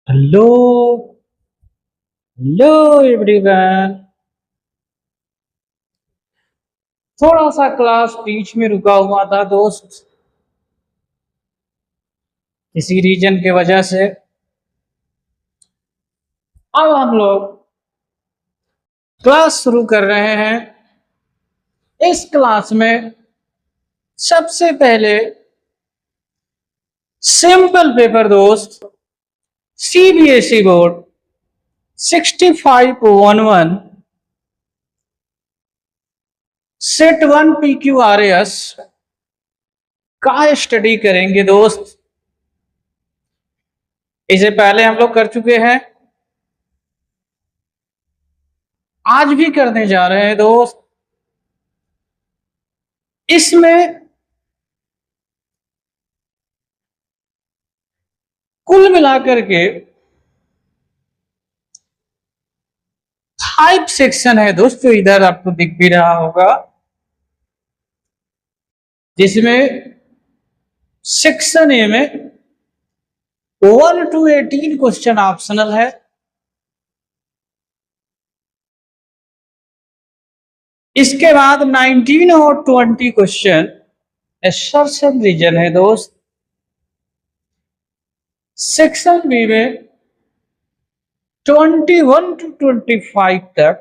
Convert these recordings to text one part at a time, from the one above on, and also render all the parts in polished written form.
Hello hello everyone. थोड़ा सा class बीच में रुका हुआ था दोस्त, किसी रीजन के वजह से। अब हम लोग क्लास शुरू कर रहे हैं। इस क्लास में सबसे पहले सिंपल पेपर दोस्त, सीबीएसई बोर्ड 6511 सेट 1 PQRS का स्टडी करेंगे दोस्त। इसे पहले हम लोग कर चुके हैं, आज भी करने जा रहे हैं दोस्त। इसमें कुल मिलाकर के 5 सेक्शन है दोस्त, जो इधर आपको दिख भी रहा होगा, जिसमें सेक्शन ए में 1 to 18 क्वेश्चन ऑप्शनल है। इसके बाद 19 और 20 क्वेश्चन असर्शन रीजन है दोस्त। सेक्शन बी में 21 to 25 तक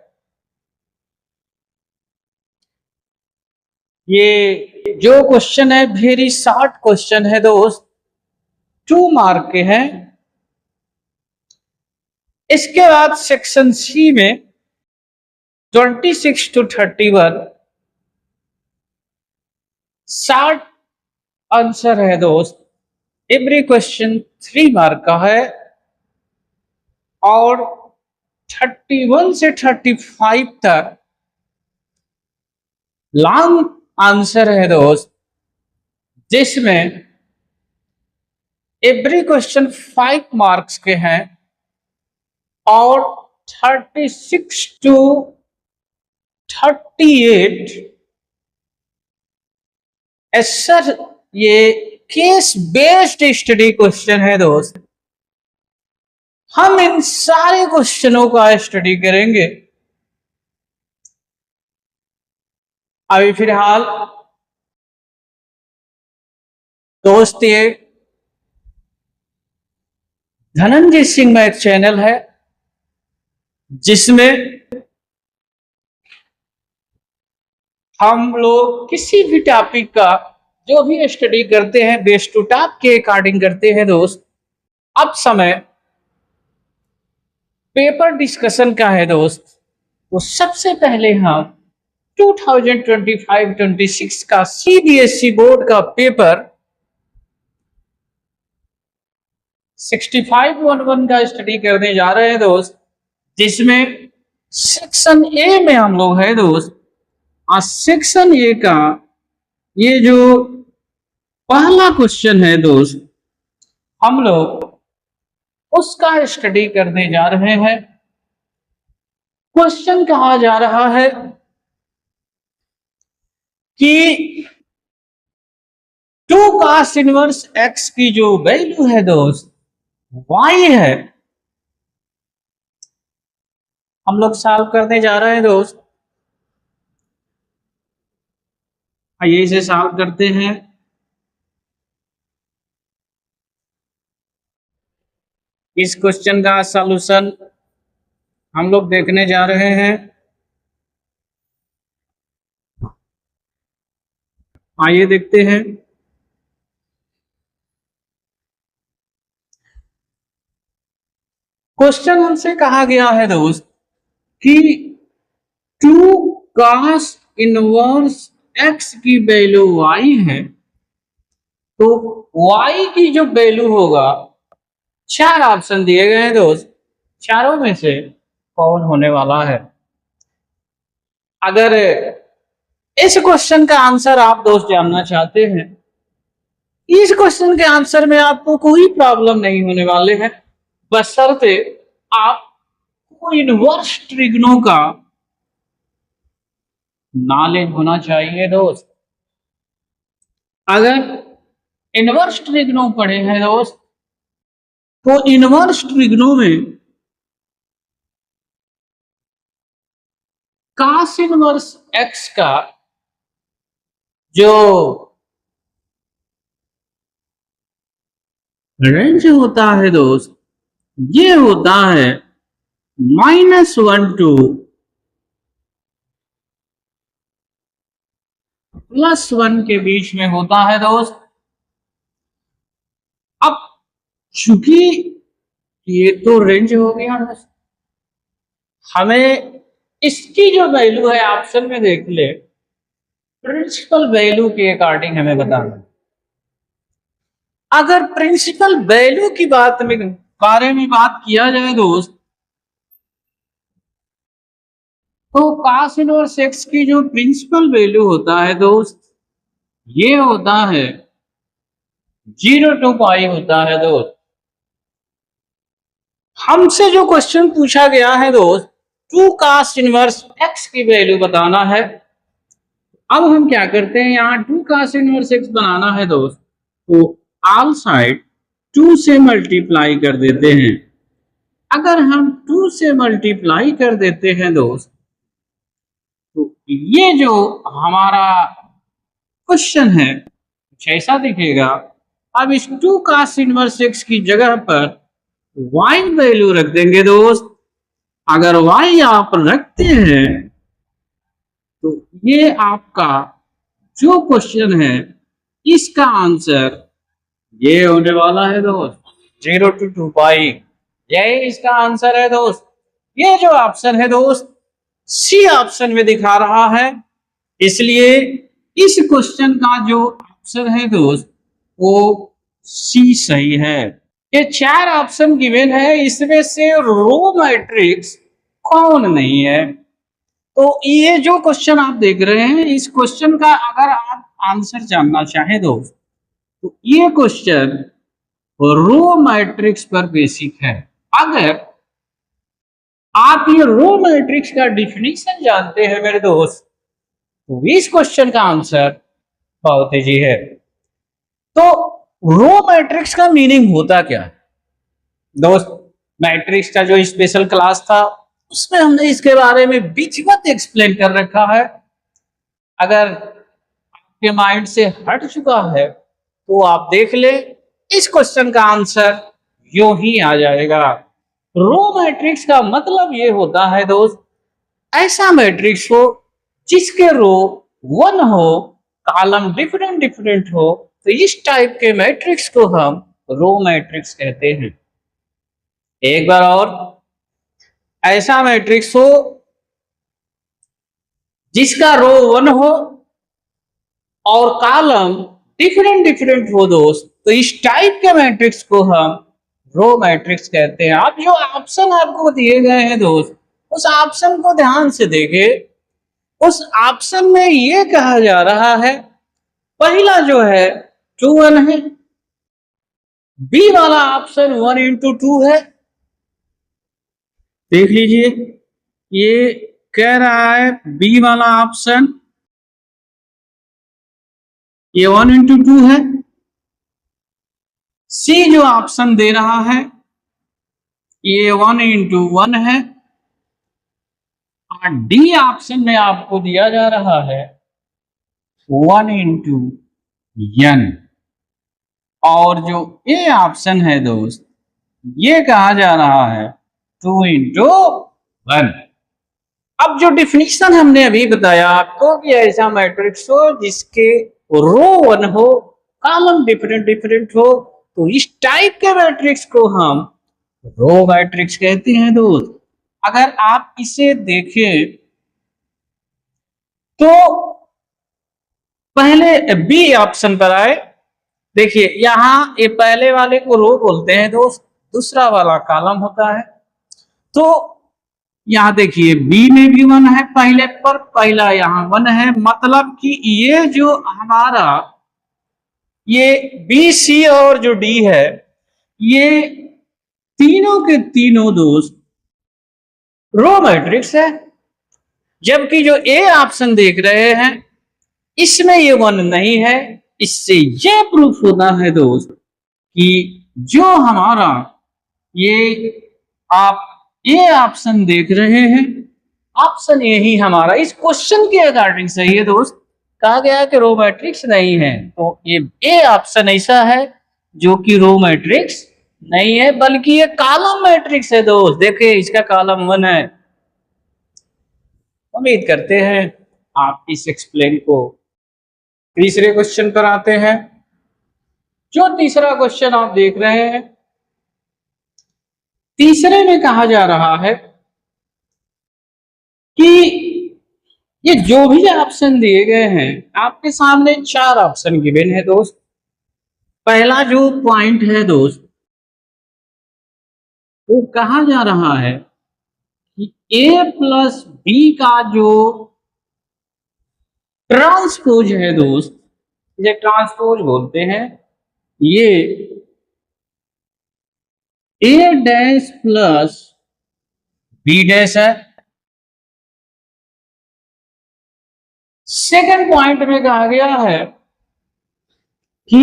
ये जो क्वेश्चन है वेरी शॉर्ट क्वेश्चन है दोस्त, 2 मार्क के हैं। इसके बाद सेक्शन सी में 26 to 31 शॉर्ट आंसर है दोस्त। एवरी क्वेश्चन 3 मार्क का है और 31 से 35 तक लॉन्ग आंसर है दोस्त, जिसमें एवरी क्वेश्चन 5 मार्क्स के हैं और 36 to 38 सर ये केस बेस्ड स्टडी क्वेश्चन है दोस्त। हम इन सारे क्वेश्चनों का स्टडी करेंगे। अभी फिलहाल दोस्त ये धनंजय सिंह मैथ चैनल है, जिसमें हम लोग किसी भी टॉपिक का जो भी स्टडी करते हैं बेस्ट टू टॉप के अकॉर्डिंग करते हैं दोस्त। अब समय पेपर डिस्कशन का है दोस्त। तो सबसे पहले हम 2025-26 का सीबीएसई बोर्ड का पेपर 6511 का स्टडी करने जा रहे हैं दोस्त, जिसमें सेक्शन ए में हम लोग है दोस्त। और सेक्शन ए का ये जो पहला क्वेश्चन है दोस्त, हम लोग उसका स्टडी करने जा रहे हैं। क्वेश्चन कहा जा रहा है कि 2 cos इनवर्स x की जो वैल्यू है दोस्त y है। हम लोग सॉल्व करने जा रहे हैं दोस्त। आइए इसे सॉल्व करते हैं। इस क्वेश्चन का सॉल्यूशन हम लोग देखने जा रहे हैं। आइए देखते हैं। क्वेश्चन हमसे कहा गया है दोस्त कि 2 cos इनवर्स x की वैल्यू y है, तो y की जो वैल्यू होगा, 4 ऑप्शन दिए गए हैं दोस्त, चारों में से कौन होने वाला है। अगर इस क्वेश्चन का आंसर आप दोस्त जानना चाहते हैं, इस क्वेश्चन के आंसर में आपको कोई प्रॉब्लम नहीं होने वाले हैं, बशर्ते आपको इनवर्स ट्रिग्नो का नॉलेज होना चाहिए दोस्त। अगर इनवर्स ट्रिग्नो पढ़े हैं दोस्त तो इनवर्स ट्रिग्नो में कास इनवर्स एक्स का जो रेंज होता है दोस्त, ये होता है -1 टू +1 के बीच में होता है दोस्त। अब चूंकि ये तो रेंज हो गया दोस्त, हमें इसकी जो वैल्यू है ऑप्शन में देख ले, प्रिंसिपल वैल्यू के अकॉर्डिंग हमें बताना है। अगर प्रिंसिपल वैल्यू की बारे में बात किया जाए दोस्त, तो cos इनवर्स एक्स की जो प्रिंसिपल वैल्यू होता है दोस्त, ये होता है 0 टू पाई होता है दोस्त। हमसे जो क्वेश्चन पूछा गया है दोस्त, 2 cos इनवर्स एक्स की वैल्यू बताना है। अब हम क्या करते हैं, यहाँ 2 cos इनवर्स एक्स बनाना है दोस्त, तो ऑल साइड 2 से मल्टीप्लाई कर देते हैं। अगर हम 2 से मल्टीप्लाई कर देते हैं दोस्त, तो ये जो हमारा क्वेश्चन है कुछ ऐसा दिखेगा। अब इस 2 cos इनवर्स एक्स की जगह पर y वैल्यू रख देंगे दोस्त। अगर y आप रखते हैं तो ये आपका जो क्वेश्चन है, इसका आंसर ये होने वाला है दोस्त, 0 टू 2 पाई, यही इसका आंसर है दोस्त। ये जो ऑप्शन है दोस्त, सी ऑप्शन में दिखा रहा है, इसलिए इस क्वेश्चन का जो ऑप्शन है दोस्त, वो सी सही है। ये 4 ऑप्शन गिवन है, इसमें से रो मैट्रिक्स कौन नहीं है? तो ये जो क्वेश्चन आप देख रहे हैं, इस क्वेश्चन का अगर आप आंसर जानना चाहें दोस्त, तो ये क्वेश्चन रो मैट्रिक्स पर बेसिक है। अगर आप ये रो मैट्रिक्स का डिफिनीशन जानते हैं मेरे दोस्त, तो इस क्वेश्चन का आंसर बहुत इजी है। तो रो मैट्रिक्स का मीनिंग होता क्या है दोस्त? मैट्रिक्स का जो स्पेशल क्लास था, उसमें हमने इसके बारे में विधिवत एक्सप्लेन कर रखा है। अगर आपके माइंड से हट चुका है तो आप देख ले, इस क्वेश्चन का आंसर यूं ही आ जाएगा। रो मैट्रिक्स का मतलब ये होता है दोस्त, ऐसा मैट्रिक्स हो जिसके रो 1 हो, कॉलम डिफरेंट डिफरेंट हो, तो इस टाइप के मैट्रिक्स को हम रो मैट्रिक्स कहते हैं। एक बार और, ऐसा मैट्रिक्स हो जिसका रो 1 हो और कॉलम डिफरेंट डिफरेंट हो दोस्त, तो इस टाइप के मैट्रिक्स को हम रो मैट्रिक्स कहते हैं। अब जो ऑप्शन आपको दिए गए हैं दोस्त, उस ऑप्शन को ध्यान से देखें। उस ऑप्शन में ये कहा जा रहा है, पहला जो है 2 1 है, बी वाला ऑप्शन 1 इंटू 2 है। देख लीजिए, ये कह रहा है बी वाला ऑप्शन ये 1 इंटू 2 है। सी जो ऑप्शन दे रहा है, ये 1 इंटू 1 है। और डी ऑप्शन में आपको दिया जा रहा है 1 इंटू n। और जो ए ऑप्शन है दोस्त, ये कहा जा रहा है 2 इंटू 1। अब जो डिफिनीशन हमने अभी बताया आपको कि ऐसा मैट्रिक्स हो जिसके रो 1 हो, कॉलम डिफरेंट डिफरेंट हो, तो इस टाइप के मैट्रिक्स को हम रो मैट्रिक्स कहते हैं दोस्त। अगर आप इसे देखें तो पहले बी ऑप्शन पर आए, देखिए यहां ये पहले वाले को रो बोलते हैं दोस्त, दूसरा वाला कॉलम होता है। तो यहां देखिए बी में भी 1 है पहले पर, पहला यहां 1 है, मतलब कि ये जो हमारा ये बी सी और जो डी है, ये तीनों के तीनों दोस्त रो मैट्रिक्स है। जबकि जो ए ऑप्शन देख रहे हैं, इसमें ये 1 नहीं है। इससे यह प्रूफ होता है दोस्त कि जो हमारा ये आप ये ऑप्शन देख रहे हैं, ऑप्शन यही हमारा इस क्वेश्चन के अकॉर्डिंग सही है दोस्त। कहा गया है कि रो मैट्रिक्स नहीं है, तो ये ऑप्शन ऐसा है जो कि रो मैट्रिक्स नहीं है, बल्कि ये कॉलम मैट्रिक्स है दोस्त। देखिए इसका कॉलम 1 है। उम्मीद करते हैं आप इस एक्सप्लेन को। तीसरे क्वेश्चन पर आते हैं। जो तीसरा क्वेश्चन आप देख रहे हैं, तीसरे में कहा जा रहा है कि ये जो भी ऑप्शन दिए गए हैं, आपके सामने 4 ऑप्शन गिवन है दोस्त। पहला जो पॉइंट है दोस्त, वो कहा जा रहा है कि a प्लस बी का जो ट्रांसपोज है दोस्त, ये ट्रांसपोज बोलते हैं, ये a dash plus b dash है। सेकंड पॉइंट में कहा गया है कि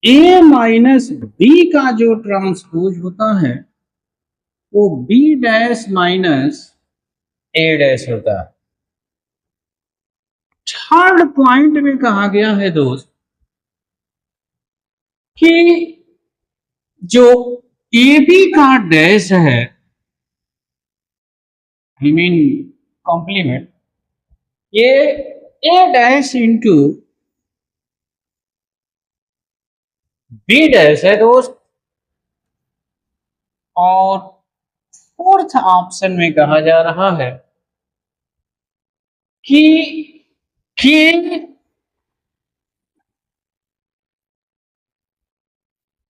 a माइनस बी का जो ट्रांसपोज होता है वो b dash minus a dash होता है। थर्ड पॉइंट में कहा गया है दोस्त कि जो ए बी का डैश है, आई मीन कॉम्प्लीमेंट, ये ए डैश इंटू बी डैश है दोस्त। और फोर्थ ऑप्शन में कहा जा रहा है कि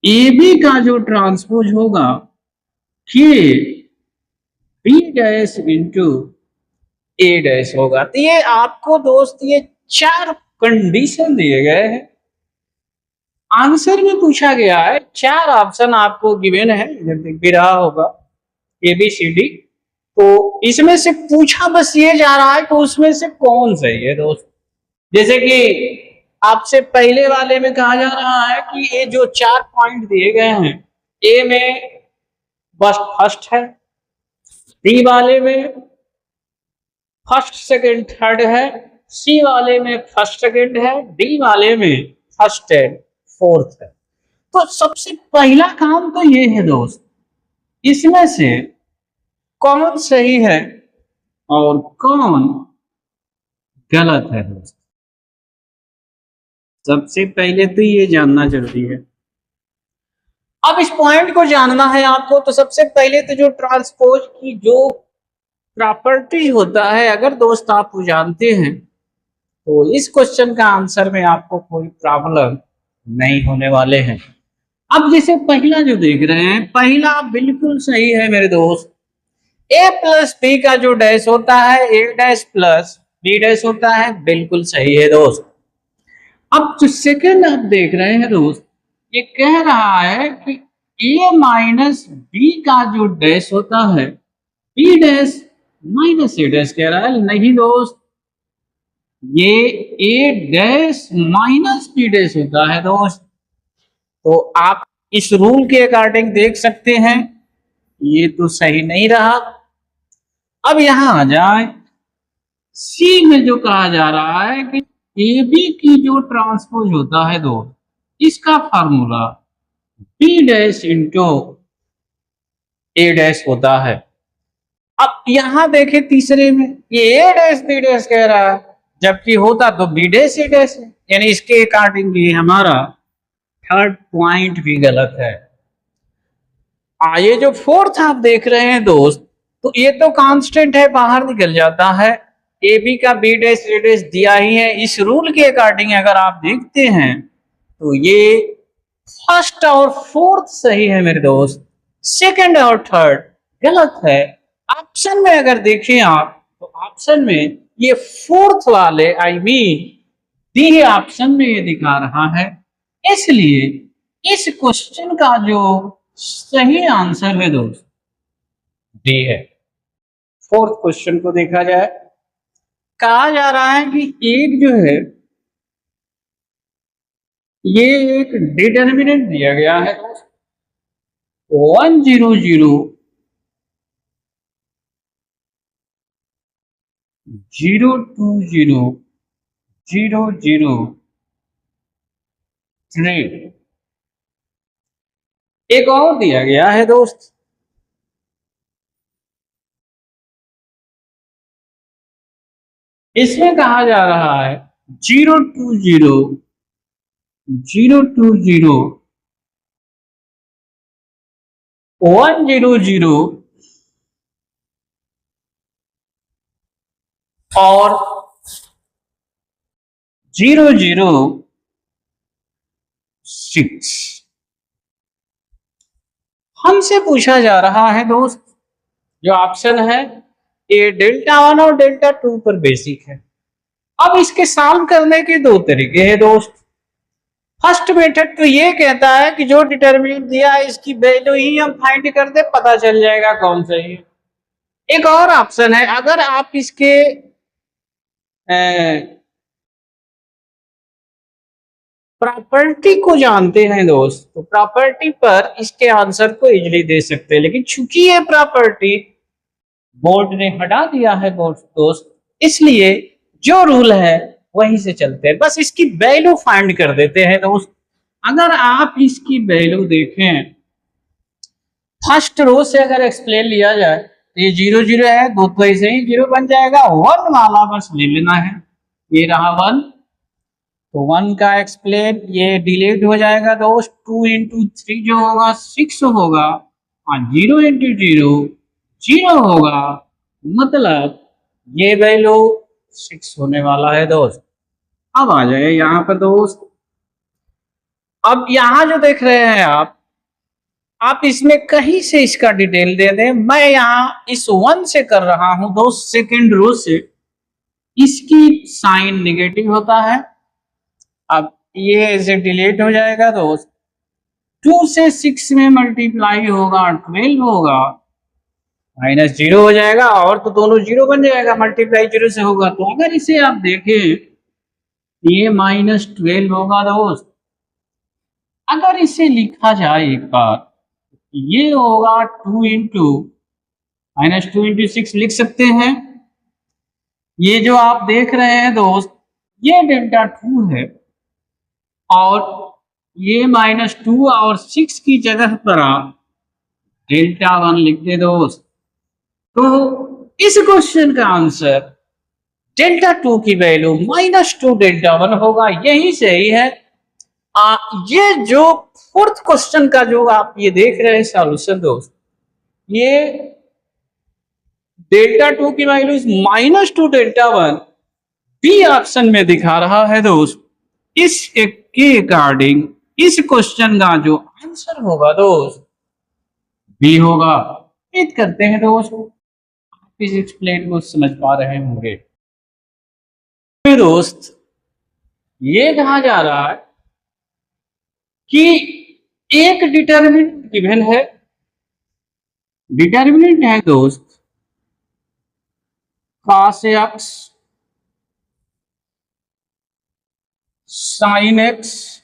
ए बी का जो ट्रांसपोज होगा के बी डैश इंटू ए डैश होगा। तो ये आपको दोस्त ये 4 कंडीशन दिए गए हैं, आंसर में पूछा गया है। 4 ऑप्शन आपको गिवन है, इधर दिख भी रहा होगा ABCD। तो इसमें से पूछा बस ये जा रहा है कि उसमें से कौन सही है दोस्त। जैसे कि आपसे पहले वाले में कहा जा रहा है कि ये जो 4 पॉइंट दिए गए हैं, ए में बस फर्स्ट है, बी वाले में फर्स्ट सेकंड थर्ड है, सी वाले में फर्स्ट सेकंड है, डी वाले में फर्स्ट एंड फोर्थ है। तो सबसे पहला काम तो ये है दोस्त, इसमें से कौन सही है और कौन गलत है दोस्त। सबसे पहले तो ये जानना जरूरी है। अब इस पॉइंट को जानना है आपको, तो सबसे पहले तो जो ट्रांसपोज की जो प्रॉपर्टी होता है, अगर दोस्त आप वो जानते हैं तो इस क्वेश्चन का आंसर में आपको कोई प्रॉब्लम नहीं होने वाले हैं। अब जैसे पहला जो देख रहे हैं, पहला बिल्कुल सही है मेरे दोस्त। ए प्लस बी का जो डैश होता है, ए डैश प्लस बी डैश होता है, बिल्कुल सही है दोस्त। अब जो सेकंड आप देख रहे हैं दोस्त, ये कह रहा है कि ए माइनस बी का जो डैश होता है, बी डैश माइनस ए डैश कह रहा है। नहीं दोस्त, ये ए डैश माइनस बी डैश होता है दोस्त। तो आप इस रूल के अकॉर्डिंग देख सकते हैं, ये तो सही नहीं रहा। अब यहां आ जाए, सी में जो कहा जा रहा है कि ए बी की जो ट्रांसपोज होता है दोस्त, इसका फार्मूला बी डैश इंटू ए डैश होता है। अब यहां देखें तीसरे में, ये ए डैश बी डैश कह रहा है, जबकि होता तो बी डैश ए डैश है, यानी इसके अकॉर्डिंग हमारा थर्ड पॉइंट भी गलत है। ये जो फोर्थ आप देख रहे हैं दोस्त, तो ये तो कांस्टेंट है, बाहर निकल जाता है। ए बी का बी डैश ए डैश दिया ही है। इस रूल के अकॉर्डिंग अगर आप देखते हैं तो ये फर्स्ट और फोर्थ सही है मेरे दोस्त, सेकंड और थर्ड गलत है। ऑप्शन में अगर देखें आप, तो ऑप्शन में ये फोर्थ वाले आई मीन डी ऑप्शन में ये दिखा रहा है। इसलिए इस क्वेश्चन का जो सही आंसर है दोस्त, डी है। फोर्थ क्वेश्चन को देखा जाए, कहा जा रहा है कि एक जो है, ये एक डिटर्मिनेंट दिया गया है दोस्त। 100 020 003। एक और दिया गया है दोस्त, इसमें कहा जा रहा है 020 100 और 006। हमसे पूछा जा रहा है दोस्त, जो ऑप्शन है ये डेल्टा 1 और डेल्टा 2 पर बेसिक है। अब इसके सॉल्व करने के दो तरीके हैं दोस्त। फर्स्ट मेथड तो ये कहता है कि जो डिटरमिनेंट दिया है इसकी वैल्यू ही हम फाइंड कर दे, पता चल जाएगा कौन सही है। एक और ऑप्शन है, अगर आप इसके प्रॉपर्टी को जानते हैं दोस्त, तो प्रॉपर्टी पर इसके आंसर को इजीली दे सकते हैं, लेकिन चूंकि ये प्रॉपर्टी बोर्ड ने हटा दिया है दोस्त, इसलिए जो रूल है वहीं से चलते हैं, बस इसकी वैल्यू फाइंड कर देते हैं दोस्त। अगर आप इसकी वैल्यू देखें, फर्स्ट रो से अगर एक्सप्लेन लिया जाए तो ये 0 0 है, दो तो ऐसे ही 0 बन जाएगा। 1 वाला बस ले लेना है, ये रहा 1, तो 1 का एक्सप्लेन ये डिलीट हो जाएगा दोस्त। 2 इंटू 3 जो होगा 6 होगा, और 0 इंटू 0 0 होगा, मतलब ये वैल्यू 6 होने वाला है दोस्त। अब आ जाए यहाँ पर दोस्त, अब यहाँ जो देख रहे हैं आप इसमें कहीं से इसका डिटेल दे दें, मैं यहाँ इस 1 से कर रहा हूं दोस्त, सेकेंड रो से। इसकी साइन नेगेटिव होता है, अब ये ऐसे डिलीट हो जाएगा दोस्त। 2 से 6 में मल्टीप्लाई होगा 12 होगा, -0 हो जाएगा, और तो दोनों 0 बन जाएगा, मल्टीप्लाई 0 से होगा। तो अगर इसे आप देखें, ये -12 होगा दोस्त। अगर इसे लिखा जाए एक बार, ये होगा 2 इंटू -2 इंटू 6 लिख सकते हैं। ये जो आप देख रहे हैं दोस्त, ये डेल्टा 2 है, और ये -2 और 6 की जगह पर आप डेल्टा 1 लिख दे दोस्त। तो इस क्वेश्चन का आंसर डेल्टा 2 की वैल्यू -2 डेल्टा 1 होगा, यही सही है। ये जो फोर्थ क्वेश्चन का जो आप ये देख रहे हैं सॉल्यूशन दोस्त, ये डेल्टा 2 की वैल्यू -2 डेल्टा 1 बी ऑप्शन में दिखा रहा है दोस्त। इस एक के अकॉर्डिंग इस क्वेश्चन का जो आंसर होगा दोस्त, बी होगा। उम्मीद करते हैं दोस्त आप इस एक्सप्लेन को समझ पा रहे होंगे। फिर दोस्त ये कहा जा रहा है कि एक डिटर्मिनेंट गिवन है, डिटर्मिनेंट है दोस्त cos x sin x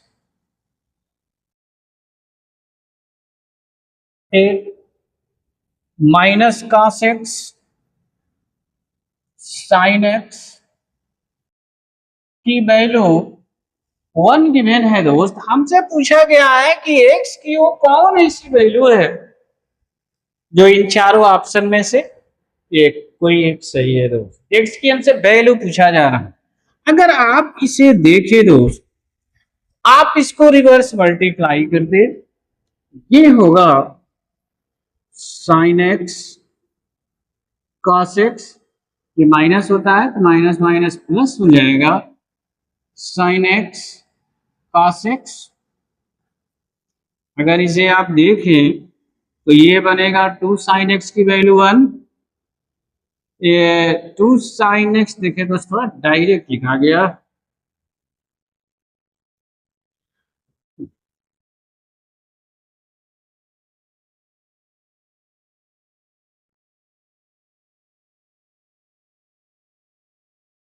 minus cos x sin x की वैल्यू 1 गिवन है दोस्त। हमसे पूछा गया है कि x की वो कौन ऐसी वैल्यू है जो इन चारों ऑप्शन में से एक कोई एक सही है दोस्त। x की हमसे वैल्यू पूछा जा रहा है। अगर आप इसे देखें दोस्त, आप इसको रिवर्स मल्टीप्लाई कर दे, ये होगा sin x cos x, ये माइनस होता है तो माइनस माइनस प्लस हो जाएगा, sin x cos x। अगर इसे आप देखें तो ये बनेगा 2 sin x की वैल्यू 1, ये 2 sin x देखें तो थोड़ा डायरेक्ट लिखा गया,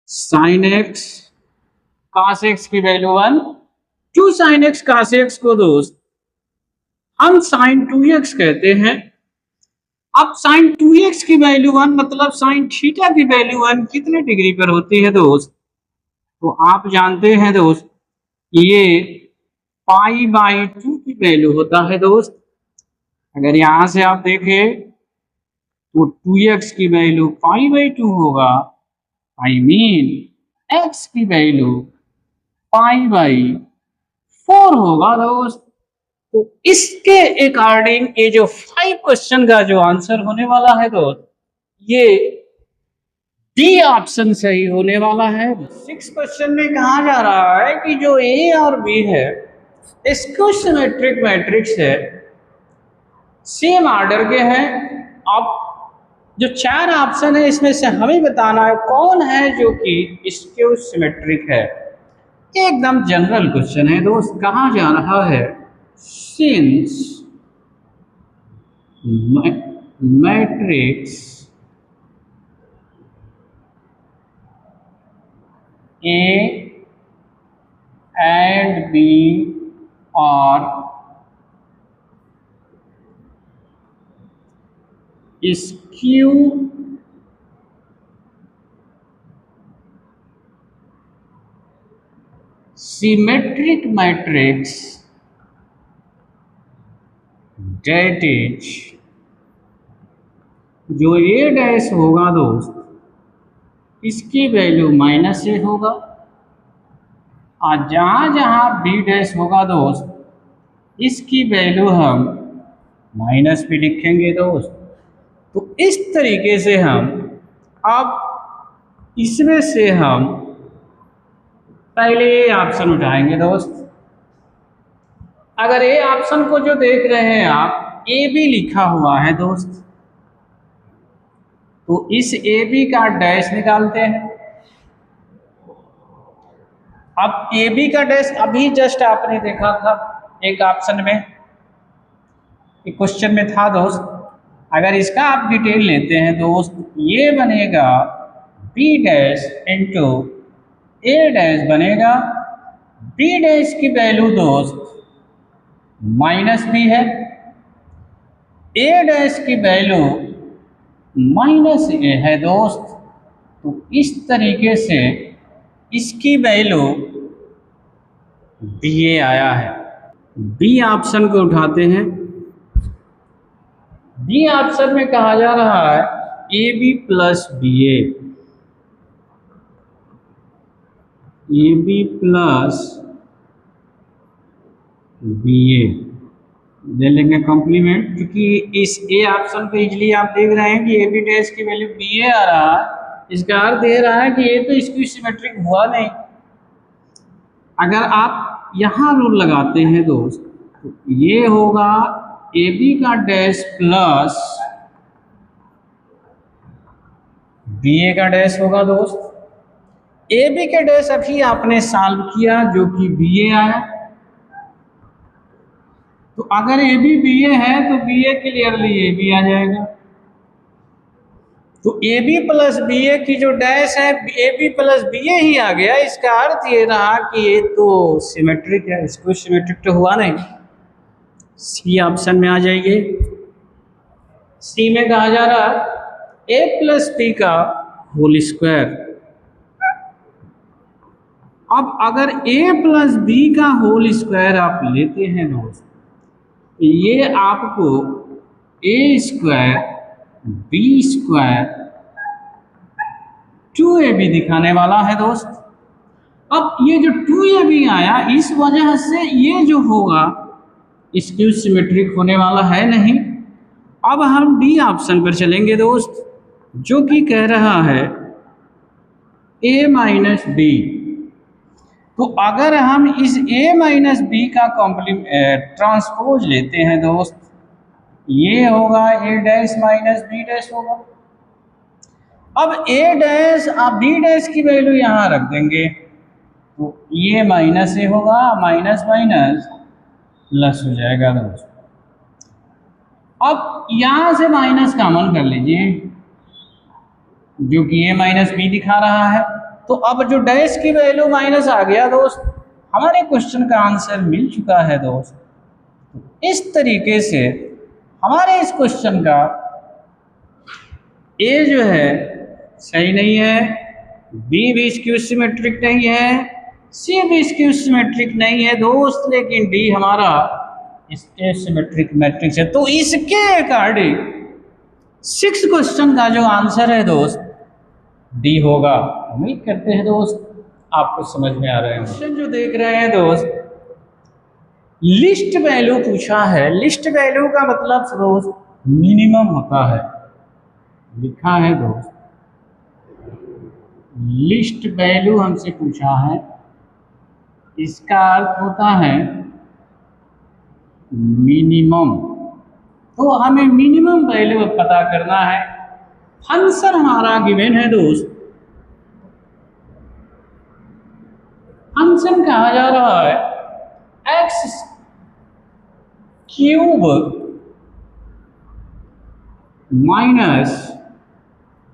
sin x cos x की value 1, 2 sin x cos x को दोस्त हम साइन 2x कहते हैं। अब साइन 2x की वैल्यू 1 मतलब साइन थीटा की वैल्यू 1 कितने डिग्री पर होती है दोस्त? तो आप जानते हैं दोस्त ये π/2 की वैल्यू होता है दोस्त। अगर यहां से आप देखें तो 2x की वैल्यू π/2 होगा, आई मीन x की वैल्यू π/4 होगा दोस्त। तो इसके अकॉर्डिंग ये जो 5 क्वेश्चन का जो आंसर होने वाला है दोस्त, ये डी ऑप्शन सही होने वाला है। 6 क्वेश्चन में कहा जा रहा है कि जो ए और बी है स्क्यू सिमेट्रिक मैट्रिक्स है, सेम ऑर्डर के हैं। अब जो 4 ऑप्शन है इसमें से हमें बताना है कौन है जो कि स्क्यू सिमेट्रिक है। एकदम जनरल क्वेश्चन है दोस्त। कहा जा रहा है since matrix A and B are skew symmetric matrix, that is जो A डैश होगा दोस्त इसकी वैल्यू -A होगा, और जहाँ जहाँ B डैश होगा दोस्त इसकी वैल्यू हम -B लिखेंगे दोस्त। तो इस तरीके से हम अब इसमें से हम पहले ए ऑप्शन उठाएंगे दोस्त। अगर ए ऑप्शन को जो देख रहे हैं आप ए बी लिखा हुआ है दोस्त, तो इस ए बी का डैश निकालते हैं। अब ए बी का डैश अभी जस्ट आपने देखा था एक ऑप्शन में, एक क्वेश्चन में था दोस्त। अगर इसका आप डिटेल लेते हैं दोस्त, ये बनेगा बी डैश इंटू ए डैश बनेगा। बी डैश की वैल्यू दोस्त -B है, ए डैश की वैल्यू -A है दोस्त। तो इस तरीके से इसकी वैल्यू BA आया है। बी ऑप्शन को उठाते हैं। बी ऑप्शन में कहा जा रहा है AB plus BA, AB plus BA ले लेंगे कॉम्प्लीमेंट, क्योंकि इस ए ऑप्शन पे इजली आप देख रहे हैं कि ए बी डैश की वैल्यू BA आ रहा है। इसका अर्थ दे रहा है कि ये तो स्क्यू सिमेट्रिक हुआ नहीं। अगर आप यहाँ रूल लगाते हैं दोस्त, तो ये होगा AB का डैश प्लस BA का डैश होगा दोस्त। AB के डैश अभी आपने सॉल्व किया जो कि BA आया। तो अगर AB BA है तो BA क्लियरली AB आ जाएगा। तो AB प्लस BA की जो डैश है AB प्लस BA ही आ गया। इसका अर्थ ये रहा कि ये तो सिमेट्रिक है, इसको सिमेट्रिक तो हुआ नहीं। सी ऑप्शन में आ जाइए। सी में कहा जा रहा है A प्लस B का होल स्क्वायर। अब अगर A प्लस B का होल स्क्वायर आप लेते हैं दोस्त, ये आपको A square B square 2AB दिखाने वाला है दोस्त। अब ये जो 2AB आया इस वजह से ये जो होगा स्क्यू सिमेट्रिक होने वाला है नहीं। अब हम डी ऑप्शन पर चलेंगे दोस्त, जो कि कह रहा है A माइनस B। तो अगर हम इस A माइनस B का ट्रांसपोज लेते हैं दोस्त, ये होगा A dash minus B dash होगा। अब A डैश आप B डैश की वैल्यू यहाँ रख देंगे, तो ये -A होगा, माइनस माइनस प्लस हो जाएगा दोस्त। अब यहाँ से माइनस कॉमन कर लीजिए, जो कि A माइनस B दिखा रहा है। तो अब जो डैश की वैल्यू माइनस आ गया दोस्त, हमारे क्वेश्चन का आंसर मिल चुका है दोस्त। इस तरीके से हमारे इस क्वेश्चन का ए जो है सही नहीं है, बी भी स्क्यू सिमेट्रिक नहीं है, सी भी स्क्यू सिमेट्रिक नहीं है दोस्त, लेकिन डी हमारा स्क्यू सिमेट्रिक मैट्रिक्स है। तो इसके अकॉर्डिंग 6 क्वेश्चन का जो आंसर है दोस्त डी होगा। उम्मीद करते हैं दोस्त आपको समझ में आ रहे हैं। क्वेश्चन जो देख रहे हैं दोस्त, लिस्ट वैल्यू पूछा है। लिस्ट वैल्यू का मतलब दोस्त मिनिमम होता है, लिखा है दोस्त लिस्ट वैल्यू हमसे पूछा है, इसका अर्थ होता है मिनिमम। तो हमें मिनिमम वैल्यू पता करना है। फंक्शन हमारा गिवन है दोस्त, फंक्शन कहा जा रहा है x cube minus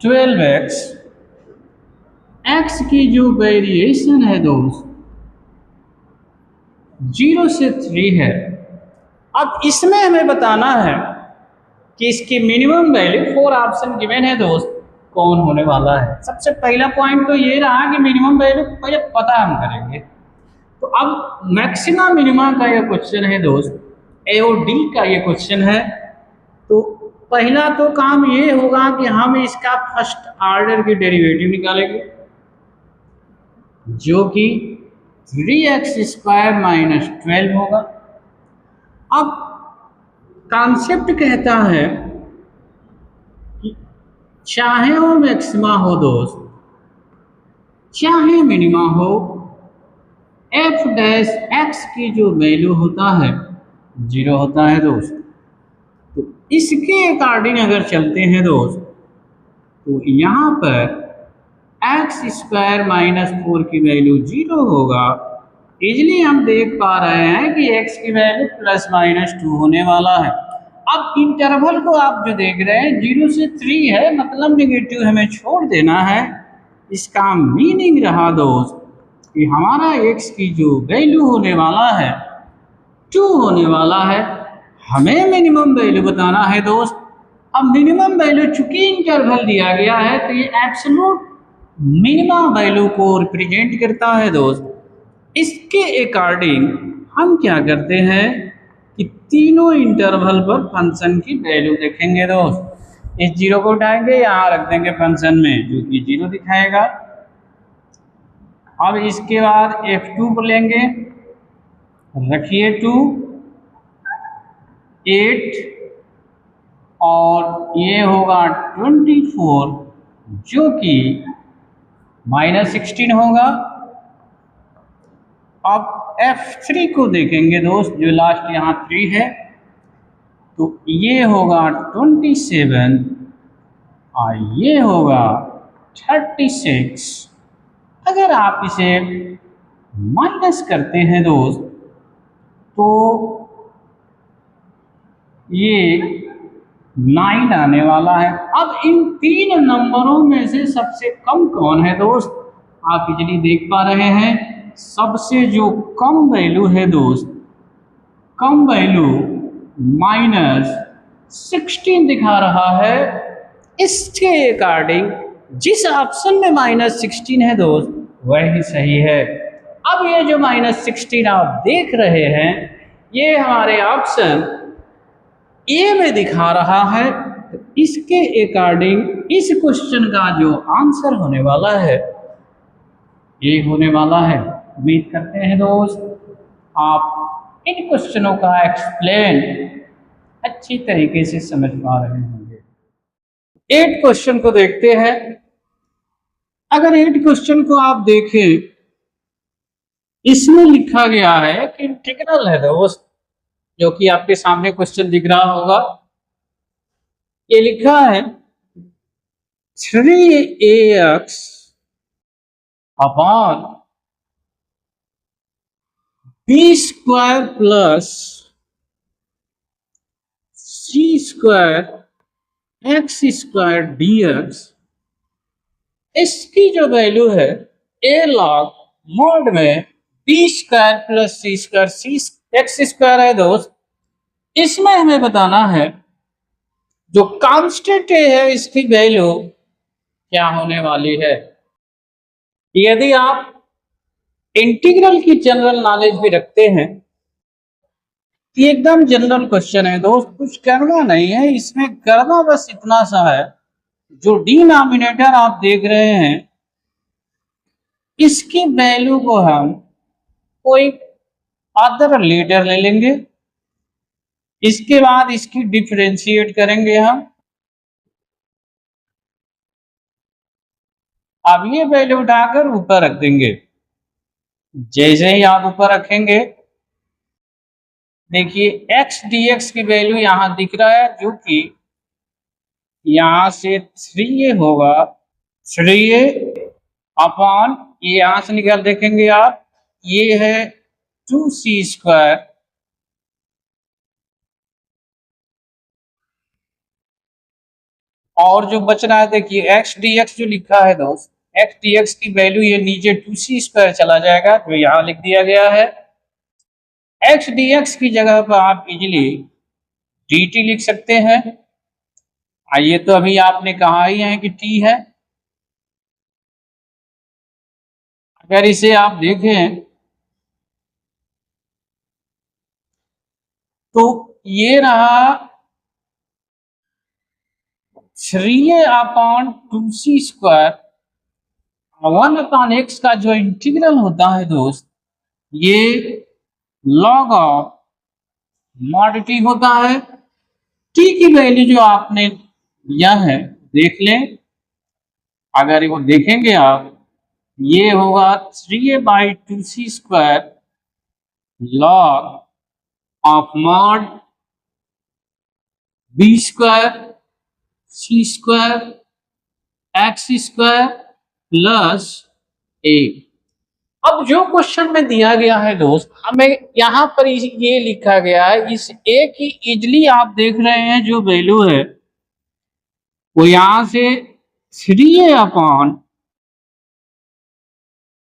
12x, x की जो वेरिएशन है दोस्त 0 से 3 है। अब इसमें हमें बताना है कि इसकी मिनिमम वैल्यू 4 ऑप्शन गिवन है दोस्त कौन होने वाला है। सबसे पहला पॉइंट तो ये रहा कि मिनिमम वैल्यू पहले पता हम करेंगे। तो अब मैक्सिमम मिनिमा का ये क्वेश्चन है दोस्त, ए और डी का ये क्वेश्चन है। तो पहला तो काम ये होगा कि हम इसका फर्स्ट ऑर्डर की डेरिवेटिव निकालेंगे जो कि 3x² माइनस 12 होगा। अब कॉन्सेप्ट कहता है कि चाहे वो मैक्सिमा हो दोस्त, चाहे मिनिमा हो, एफ डैश एक्स की जो वैल्यू होता है 0 होता है दोस्त। तो इसके अकॉर्डिंग अगर चलते हैं दोस्त, तो यहाँ पर x² माइनस 4 की वैल्यू 0 होगा। इजली हम देख पा रहे हैं कि x की वैल्यू प्लस माइनस 2 होने वाला है। अब इंटरवल को आप जो देख रहे हैं 0 से 3 है, मतलब नेगेटिव हमें छोड़ देना है। इसका मीनिंग रहा दोस्त कि हमारा x की जो वैल्यू होने वाला है 2 होने वाला है। हमें मिनिमम वैल्यू बताना है दोस्त। अब मिनिमम वैल्यू चूंकि इंटरवल दिया गया है तो ये एब्सोल्यूट मिनिमम वैल्यू को रिप्रेजेंट करता है दोस्त। इसके अकॉर्डिंग हम क्या करते हैं कि तीनों इंटरवल पर फंक्शन की वैल्यू देखेंगे दोस्त। इस 0 को उठाएंगे, यहाँ रख देंगे फंक्शन में जो कि 0 दिखाएगा। अब इसके बाद f2 को लेंगे, रखिए 2, 8 और ये होगा 24 जो कि -16 होगा। अब f3 को देखेंगे दोस्त, जो लास्ट यहाँ 3 है, तो ये होगा 27 और ये होगा 36। अगर आप इसे माइनस करते हैं दोस्त तो ये 9 आने वाला है। अब इन 3 नंबरों में से सबसे कम कौन है दोस्त, आप इजली देख पा रहे हैं। सबसे जो कम वैल्यू है दोस्त, कम वैल्यू -16 दिखा रहा है। इसके अकॉर्डिंग जिस ऑप्शन में -16 है दोस्त वही सही है। अब ये जो -16 आप देख रहे हैं ये हमारे ऑप्शन ए में दिखा रहा है। तो इसके अकॉर्डिंग इस क्वेश्चन का जो आंसर होने वाला है ये होने वाला है। उम्मीद करते हैं दोस्त आप इन क्वेश्चनों का एक्सप्लेन अच्छी तरीके से समझ पा रहे होंगे। 8 क्वेश्चन को देखते हैं। अगर 8 क्वेश्चन को आप देखें, इसमें लिखा गया है कि इंटीग्रल है दोस्त, जो कि आपके सामने क्वेश्चन दिख रहा होगा। ये लिखा है 3ax upon b² plus c² x² dx। इसकी जो वैल्यू है a log मोड में b² प्लस c² x² है दोस्त। इसमें हमें बताना है जो कांस्टेंट है इसकी वैल्यू क्या होने वाली है। यदि आप इंटीग्रल की जनरल नॉलेज भी रखते हैं, ये एकदम जनरल क्वेश्चन है दोस्त, कुछ करना नहीं है इसमें, करना बस इतना सा है, जो डिनोमिनेटर आप देख रहे हैं इसकी वैल्यू को हम कोई अदर लीडर ले लेंगे, इसके बाद इसकी डिफरेंशिएट करेंगे हम। अब ये वैल्यू उठाकर ऊपर रख देंगे। जैसे ही आप ऊपर रखेंगे, देखिए x dx की वैल्यू यहां दिख रहा है, जो कि यहां से 3a होगा, 3a अपॉन ये यहां से निकाल देखेंगे आप, ये है 2c², और जो बच रहा है देखिए x dx जो लिखा है दोस्त, x dx की वैल्यू ये नीचे 2c² चला जाएगा, जो यहां लिख दिया गया है। x dx की जगह पर आप इजीली dt लिख सकते हैं। आइए, तो अभी आपने कहा ही है कि t है, अगर इसे आप देखें तो ये रहा 3a upon 2c², 1 upon x का जो इंटीग्रल होता है दोस्त, ये log ऑफ मॉड t होता है। t की वैल्यू जो आपने लिया है देख लें, अगर वो देखेंगे आप, ये होगा 3a/2c² log of mod b² c² x² plus a। अब जो क्वेश्चन में दिया गया है दोस्त, हमें यहां पर ये लिखा गया है, इस a की इजली आप देख रहे हैं जो वैल्यू है वो यहां से 3a अपॉन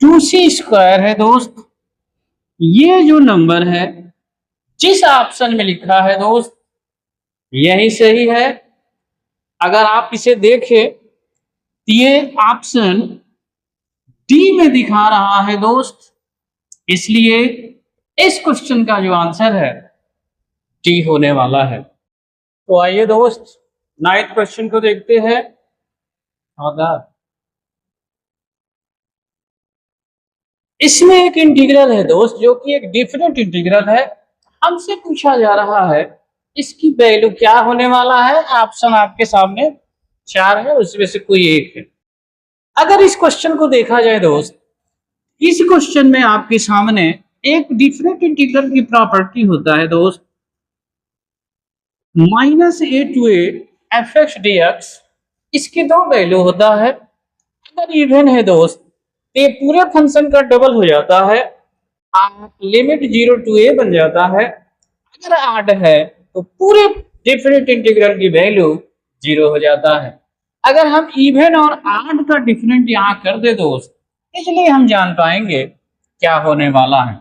2c² है दोस्त। ये जो नंबर है जिस ऑप्शन में लिखा है दोस्त, यही सही है। अगर आप इसे देखें तो ये ऑप्शन डी में दिखा रहा है दोस्त, इसलिए इस क्वेश्चन का जो आंसर है डी होने वाला है। तो आइए दोस्त 9th क्वेश्चन को देखते हैं। इसमें एक इंटीग्रल है दोस्त, जो कि एक डिफरेंट इंटीग्रल है। हमसे पूछा जा रहा है इसकी वैल्यू क्या होने वाला है। ऑप्शन आपके सामने 4 है, उसमें से कोई एक है। अगर इस क्वेश्चन को देखा जाए दोस्त, इस क्वेश्चन में आपके सामने एक डिफरेंट इंटीग्रल की प्रॉपर्टी होता है दोस्त, -a to a fx dx, इसकी 2 वैल्यू होता है। अगर इवन है दोस्त तो ये पूरे फंक्शन का डबल हो जाता है, लिमिट 0 to a बन जाता है। अगर ऑड है तो पूरे डिफरेंट इंटीग्रल की वैल्यू 0 हो जाता है। अगर हम इवन और ऑड का डिफरेंट यहाँ कर दे दोस्त, इसलिए हम जान पाएंगे क्या होने वाला है।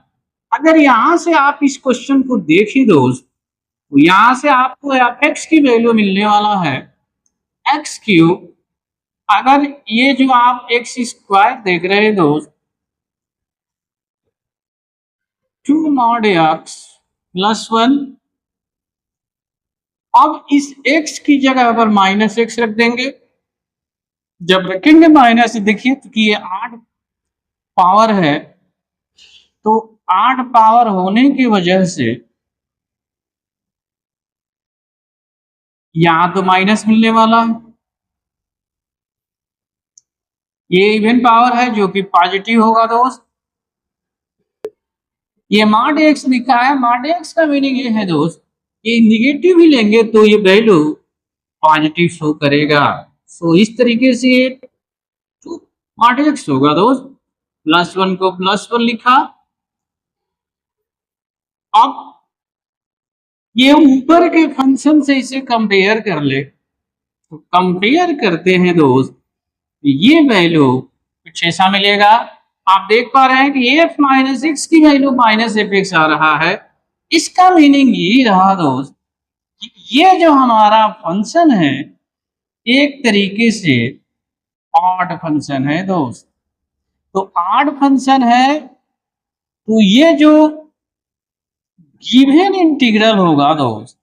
अगर यहाँ से आप इस क्वेश्चन को देखिए दोस्त, तो यहाँ से आपको fx की वैल्यू मिलने वाला है x³। अगर ये जो आप x² देख रहे हैं दोस्त, 2 mod x प्लस 1, अब इस x की जगह पर -x रख देंगे। जब रखेंगे माइनस, देखिए तो कि ये 8 पावर है, तो 8 पावर होने की वजह से यहां तो माइनस मिलने वाला है। ये इवन पावर है जो कि पॉजिटिव होगा दोस्त। ये mod x लिखा है, mod x का मीनिंग ये है दोस्त, ये निगेटिव ही लेंगे तो ये वैल्यू पॉजिटिव शो करेगा। सो इस तरीके से तो mod x होगा दोस्त, +1 को +1 लिखा। अब ये ऊपर के फंक्शन से इसे कंपेयर कर ले, तो कंपेयर करते हैं दोस्त, ये वैल्यू कुछ ऐसा मिलेगा। आप देख पा रहे हैं कि f - x की वैल्यू -fx आ रहा है। इसका मीनिंग यही रहा दोस्त ये जो हमारा फंक्शन है एक तरीके से ऑड फंक्शन है दोस्त। तो ऑड फंक्शन है तो ये जो गिवन इंटीग्रल होगा दोस्त,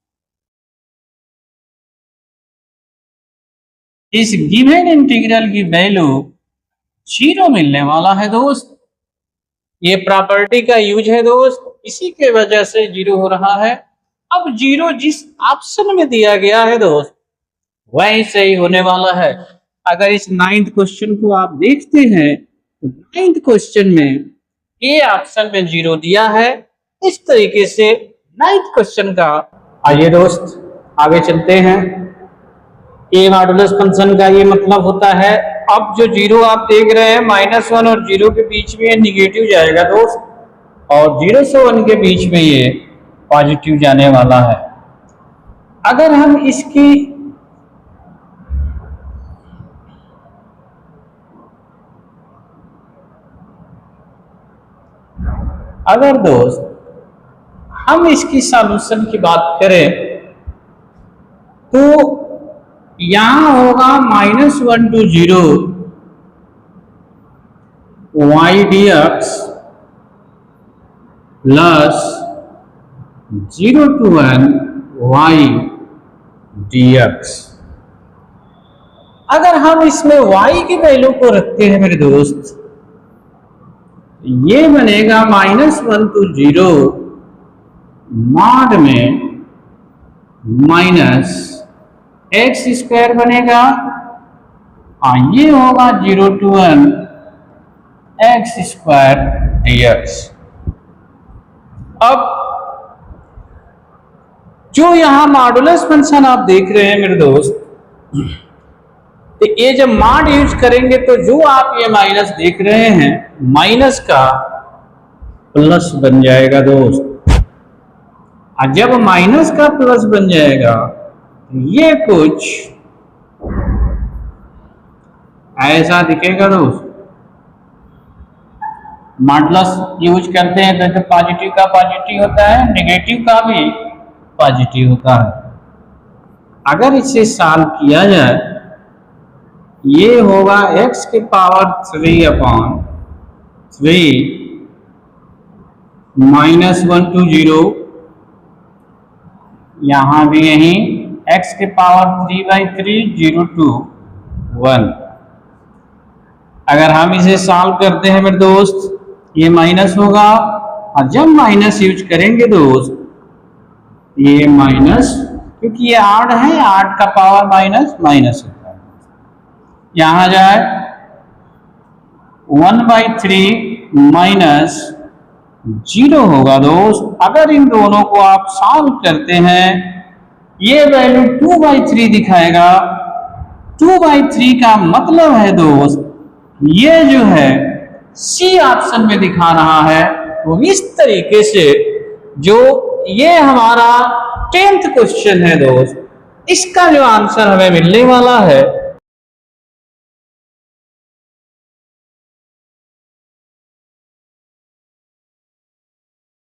इस गिवन इंटीग्रल की वैल्यू 0 मिलने वाला है दोस्त। ये प्रॉपर्टी का यूज है दोस्त, इसी के वजह से 0 हो रहा है। अब 0 जिस ऑप्शन में दिया गया है दोस्त वही सही होने वाला है। अगर इस 9th क्वेश्चन को आप देखते हैं तो 9th क्वेश्चन में ए ऑप्शन में 0 दिया है। इस तरीके से 9th क्वेश्चन का आइए दोस्त आगे चलते हैं। ए मॉडुलस फंक्शन का ये मतलब होता है, अब जो 0 आप देख रहे हैं -1 और 0 के बीच में निगेटिव जाएगा दोस्त, और 0 से 1 के बीच में ये पॉजिटिव जाने वाला है। अगर हम इसकी अगर दोस्त हम इसकी सॉल्यूशन की बात करें तो यहां होगा -1 to 0 y dx plus 0 to 1 y dx। अगर हम इसमें y की वैल्यू को रखते हैं मेरे दोस्त, ये बनेगा -1 to 0 मॉड में माइनस एक्स स्क्वायर बनेगा, ये होगा 0 to 1 एक्स स्क्वायर dx। अब जो यहां मॉडुलस फंक्शन आप देख रहे हैं मेरे दोस्त, तो ये जब मॉड यूज करेंगे तो जो आप ये माइनस देख रहे हैं माइनस का प्लस बन जाएगा दोस्त। और जब माइनस का प्लस बन जाएगा ये कुछ ऐसा दिखेगा दोस्त। मॉडुलस यूज करते हैं तो पॉजिटिव का पॉजिटिव होता है, नेगेटिव का भी पॉजिटिव होता है। अगर इसे सॉल्व किया जाए ये होगा x की पावर 3/3 -1 to 0, यहां भी यही x की पावर 3/3 0 to 1। अगर हम इसे सॉल्व करते हैं मेरे दोस्त ये माइनस होगा, और जब माइनस यूज करेंगे दोस्त ये माइनस, क्योंकि ये 8 है 8 का पावर माइनस माइनस होता है, यहां जाए 1/3 माइनस 0 होगा दोस्त। अगर इन दोनों को आप सॉल्व करते हैं ये वैल्यू 2/3 दिखाएगा। 2/3 का मतलब है दोस्त ये जो है सी ऑप्शन में दिखा रहा है। तो इस तरीके से जो ये हमारा 10th क्वेश्चन है दोस्त, इसका जो आंसर हमें मिलने वाला है